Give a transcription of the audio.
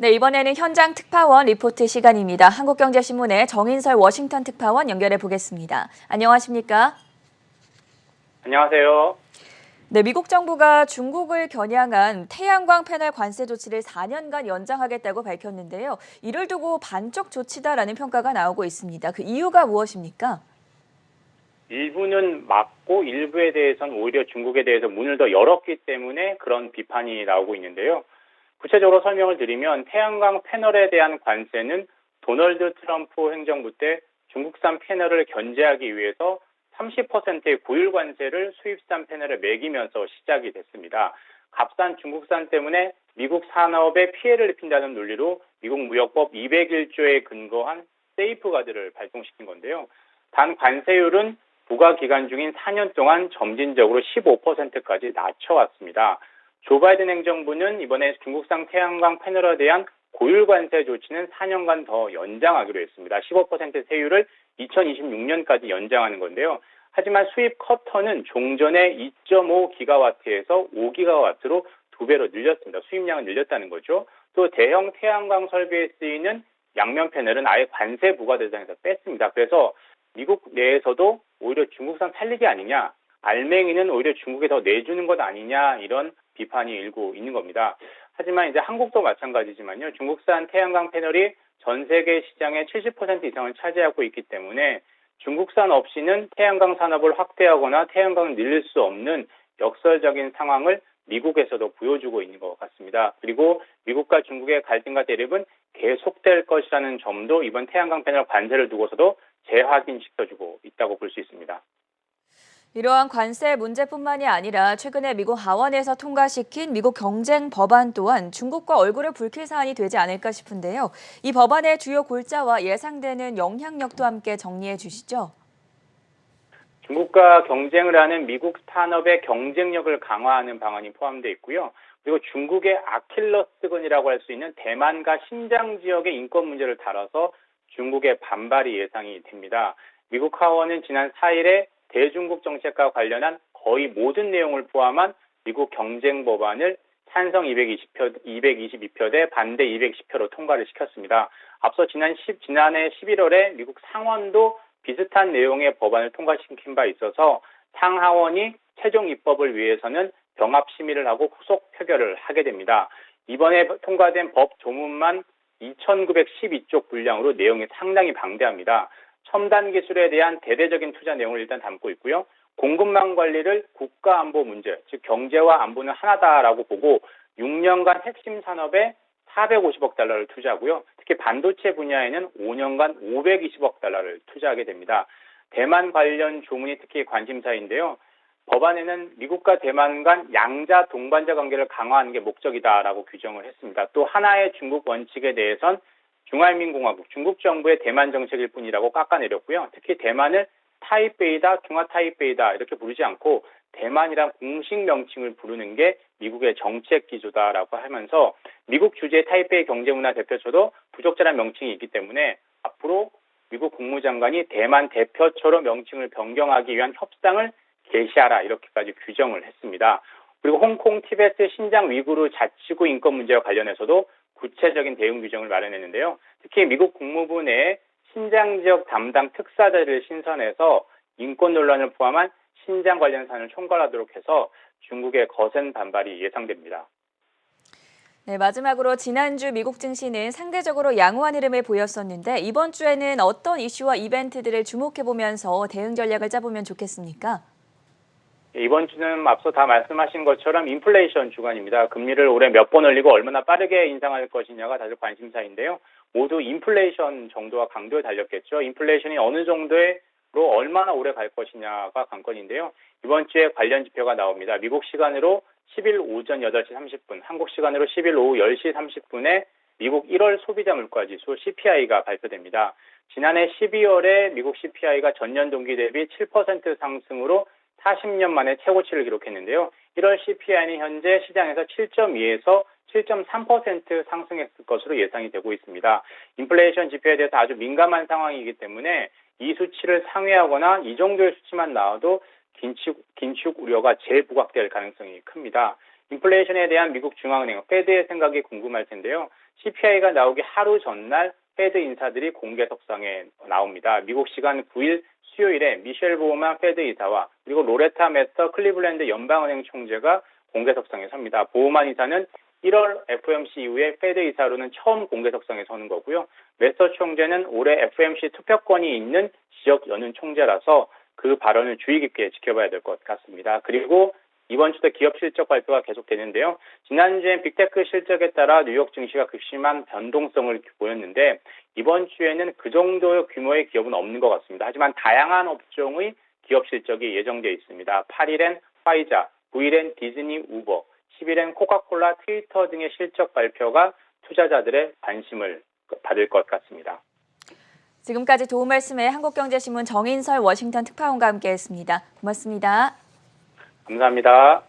네, 이번에는 현장 특파원 리포트 시간입니다. 한국경제신문의 정인설 워싱턴 특파원 연결해 보겠습니다. 안녕하십니까? 안녕하세요. 네, 미국 정부가 중국을 겨냥한 태양광 패널 관세 조치를 4년간 연장하겠다고 밝혔는데요. 이를 두고 반쪽 조치다라는 평가가 나오고 있습니다. 그 이유가 무엇입니까? 일부는 맞고 일부에 대해서는 오히려 중국에 대해서 문을 더 열었기 때문에 그런 비판이 나오고 있는데요. 구체적으로 설명을 드리면 태양광 패널에 대한 관세는 도널드 트럼프 행정부 때 중국산 패널을 견제하기 위해서 30%의 고율 관세를 수입산 패널에 매기면서 시작이 됐습니다. 값싼 중국산 때문에 미국 산업에 피해를 입힌다는 논리로 미국 무역법 201조에 근거한 세이프가드를 발동시킨 건데요. 단 관세율은 부과 기간 중인 4년 동안 점진적으로 15%까지 낮춰왔습니다. 조 바이든 행정부는 이번에 중국산 태양광 패널에 대한 고율 관세 조치는 4년간 더 연장하기로 했습니다. 15% 세율을 2026년까지 연장하는 건데요. 하지만 수입 커터는 종전의 2.5기가와트에서 5기가와트로 2배로 늘렸습니다. 수입량은 늘렸다는 거죠. 또 대형 태양광 설비에 쓰이는 양면 패널은 아예 관세 부과 대상에서 뺐습니다. 그래서 미국 내에서도 오히려 중국산 살리기 아니냐, 알맹이는 오히려 중국에 더 내주는 것 아니냐 이런 비판이 일고 있는 겁니다. 하지만 이제 한국도 마찬가지지만요. 중국산 태양광 패널이 전 세계 시장의 70% 이상을 차지하고 있기 때문에 중국산 없이는 태양광 산업을 확대하거나 태양광을 늘릴 수 없는 역설적인 상황을 미국에서도 보여주고 있는 것 같습니다. 그리고 미국과 중국의 갈등과 대립은 계속될 것이라는 점도 이번 태양광 패널 관세를 두고서도 재확인시켜주고 있다고 볼 수 있습니다. 이러한 관세 문제뿐만이 아니라 최근에 미국 하원에서 통과시킨 미국 경쟁 법안 또한 중국과 얼굴을 붉힐 사안이 되지 않을까 싶은데요. 이 법안의 주요 골자와 예상되는 영향력도 함께 정리해 주시죠. 중국과 경쟁을 하는 미국 산업의 경쟁력을 강화하는 방안이 포함되어 있고요. 그리고 중국의 아킬러스건이라고 할 수 있는 대만과 신장 지역의 인권 문제를 다뤄서 중국의 반발이 예상이 됩니다. 미국 하원은 지난 4일에 대중국 정책과 관련한 거의 모든 내용을 포함한 미국 경쟁 법안을 찬성 222표 대 반대 210표로 통과를 시켰습니다. 앞서 지난해 11월에 미국 상원도 비슷한 내용의 법안을 통과시킨 바 있어서 상하원이 최종 입법을 위해서는 병합 심의를 하고 후속 표결을 하게 됩니다. 이번에 통과된 법 조문만 2,912쪽 분량으로 내용이 상당히 방대합니다. 첨단 기술에 대한 대대적인 투자 내용을 일단 담고 있고요. 공급망 관리를 국가안보 문제, 즉 경제와 안보는 하나다라고 보고 6년간 핵심 산업에 450억 달러를 투자하고요. 특히 반도체 분야에는 5년간 520억 달러를 투자하게 됩니다. 대만 관련 조문이 특히 관심사인데요. 법안에는 미국과 대만 간 양자 동반자 관계를 강화하는 게 목적이다라고 규정을 했습니다. 또 하나의 중국 원칙에 대해선 중화인민공화국, 중국 정부의 대만 정책일 뿐이라고 깎아내렸고요. 특히 대만을 타이베이다, 중화 타이베이다 이렇게 부르지 않고 대만이란 공식 명칭을 부르는 게 미국의 정책 기조다라고 하면서 미국 주재 타이베이 경제문화 대표처도 부적절한 명칭이 있기 때문에 앞으로 미국 국무장관이 대만 대표처로 명칭을 변경하기 위한 협상을 개시하라 이렇게까지 규정을 했습니다. 그리고 홍콩, 티베트, 신장, 위구르 자치구 인권 문제와 관련해서도 구체적인 대응 규정을 마련했는데요. 특히 미국 국무부 내에 신장 지역 담당 특사들을 신선해서 인권 논란을 포함한 신장 관련 사안을 총괄하도록 해서 중국의 거센 반발이 예상됩니다. 네, 마지막으로 지난주 미국 증시는 상대적으로 양호한 흐름을 보였었는데 이번 주에는 어떤 이슈와 이벤트들을 주목해보면서 대응 전략을 짜보면 좋겠습니까? 이번 주는 앞서 다 말씀하신 것처럼 인플레이션 주간입니다. 금리를 올해 몇 번 올리고 얼마나 빠르게 인상할 것이냐가 다들 관심사인데요. 모두 인플레이션 정도와 강도에 달렸겠죠. 인플레이션이 어느 정도로 얼마나 오래 갈 것이냐가 관건인데요. 이번 주에 관련 지표가 나옵니다. 미국 시간으로 10일 오전 8시 30분, 한국 시간으로 10일 오후 10시 30분에 미국 1월 소비자 물가지수 CPI가 발표됩니다. 지난해 12월에 미국 CPI가 전년 동기 대비 7% 상승으로 40년 만에 최고치를 기록했는데요. 1월 CPI는 현재 시장에서 7.2에서 7.3% 상승했을 것으로 예상이 되고 있습니다. 인플레이션 지표에 대해서 아주 민감한 상황이기 때문에 이 수치를 상회하거나 이 정도의 수치만 나와도 긴축 우려가 재부각될 가능성이 큽니다. 인플레이션에 대한 미국 중앙은행, 페드의 생각이 궁금할 텐데요. CPI가 나오기 하루 전날 페드 인사들이 공개석상에 나옵니다. 미국 시간 9일 수요일에 미셸 보우만 페드 이사와 그리고 로레타 메서 클리블랜드 연방은행 총재가 공개석상에 섭니다. 보우만 이사는 1월 FOMC 이후에 페드 이사로는 처음 공개석상에 서는 거고요. 메서 총재는 올해 FOMC 투표권이 있는 지역 연은 총재라서 그 발언을 주의 깊게 지켜봐야 될 것 같습니다. 그리고 이번 주도 기업 실적 발표가 계속되는데요. 지난주엔 빅테크 실적에 따라 뉴욕 증시가 극심한 변동성을 보였는데 이번 주에는 그 정도의 규모의 기업은 없는 것 같습니다. 하지만 다양한 업종의 기업 실적이 예정되어 있습니다. 8일엔 화이자, 9일엔 디즈니, 우버, 10일엔 코카콜라, 트위터 등의 실적 발표가 투자자들의 관심을 받을 것 같습니다. 지금까지 도움 말씀에 한국경제신문 정인설 워싱턴 특파원과 함께했습니다. 고맙습니다. 감사합니다.